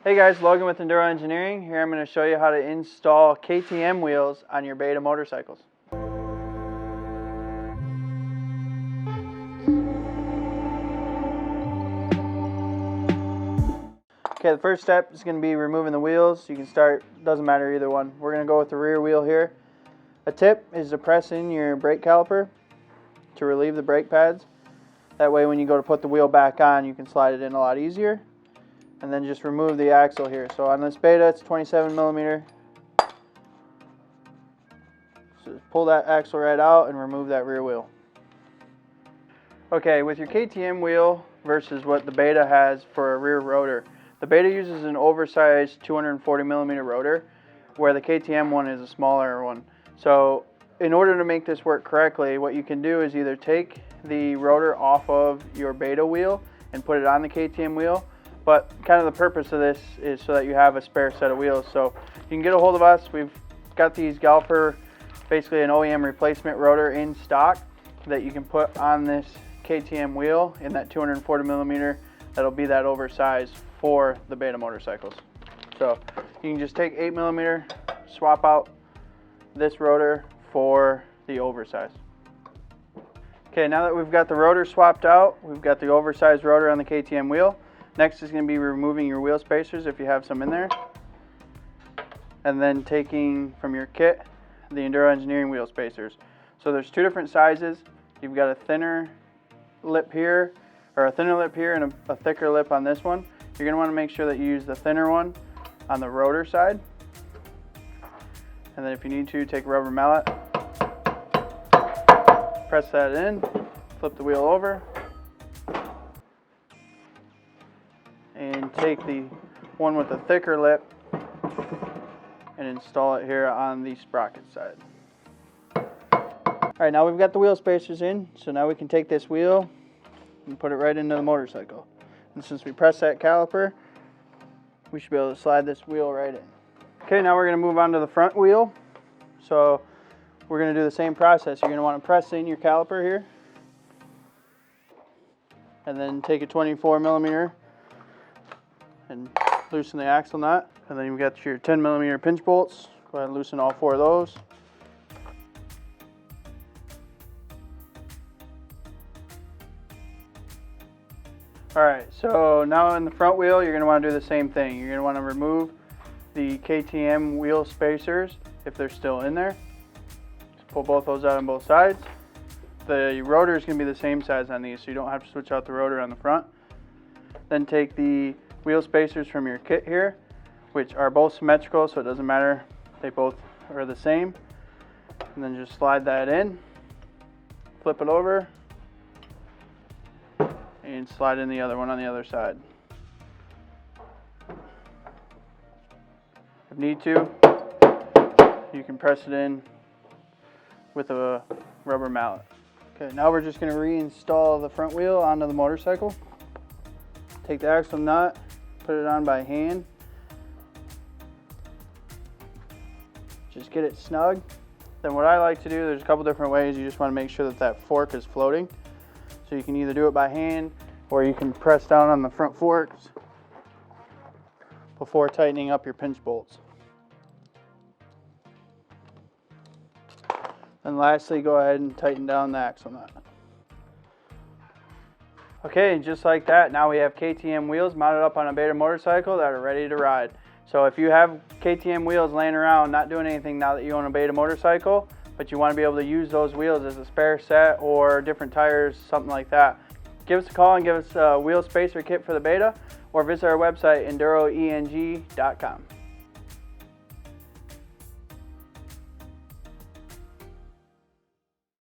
Hey guys, Logan with Enduro Engineering. Here I'm going to show you how to install KTM wheels on your Beta motorcycles. Okay, the first step is going to be removing the wheels. You can start, doesn't matter either one. We're going to go with the rear wheel here. A tip is to press in your brake caliper to relieve the brake pads. That way when you go to put the wheel back on, you can slide it in a lot easier. And then just remove the axle here. So on this Beta, it's 27 millimeter. So just pull that axle right out and remove that rear wheel. Okay, with your KTM wheel versus what the Beta has for a rear rotor, the Beta uses an oversized 240 millimeter rotor, where the KTM one is a smaller one. So in order to make this work correctly, what you can do is either take the rotor off of your Beta wheel and put it on the KTM wheel. But kind of the purpose of this is so that you have a spare set of wheels. So you can get a hold of us. We've got these Galper, basically an OEM replacement rotor in stock that you can put on this KTM wheel in that 240 millimeter. That'll be that oversized for the Beta motorcycles. So you can just take 8 millimeter, swap out this rotor for the oversized. Okay, now that we've got the rotor swapped out, we've got the oversized rotor on the KTM wheel. Next is going to be removing your wheel spacers if you have some in there. And then taking from your kit the Enduro Engineering wheel spacers. So there's two different sizes. You've got a thinner lip here, or a thinner lip here, and a thicker lip on this one. You're going to want to make sure that you use the thinner one on the rotor side. And then if you need to, take a rubber mallet, press that in, flip the wheel over, and take the one with the thicker lip and install it here on the sprocket side. Alright, now we've got the wheel spacers in, so now we can take this wheel and put it right into the motorcycle. And since we press that caliper, we should be able to slide this wheel right in. Okay, now we're going to move on to the front wheel. So we're going to do the same process. You're going to want to press in your caliper here, and then take a 24 millimeter and loosen the axle nut, and then you've got your 10 millimeter pinch bolts. Go ahead and loosen all 4 of those. Alright, so now in the front wheel you're going to want to do the same thing. You're going to want to remove the KTM wheel spacers if they're still in there. Just pull both those out on both sides. The rotor is going to be the same size on these, so you don't have to switch out the rotor on the front. Then take the wheel spacers from your kit here, which are both symmetrical, so it doesn't matter, they both are the same. And then just slide that in, flip it over, and slide in the other one on the other side. If need to, you can press it in with a rubber mallet. Okay, now we're just going to reinstall the front wheel onto the motorcycle. Take the axle nut, put it on by hand. Just get it snug. Then what I like to do, there's a couple different ways. You just want to make sure that that fork is floating. So you can either do it by hand, or you can press down on the front forks before tightening up your pinch bolts. And lastly, go ahead and tighten down the axle nut. Okay, just like that, now we have KTM wheels mounted up on a Beta motorcycle that are ready to ride. So if you have KTM wheels laying around not doing anything now that you own a Beta motorcycle, but you want to be able to use those wheels as a spare set or different tires, something like that, give us a call and give us a wheel spacer kit for the Beta, or visit our website, enduroeng.com.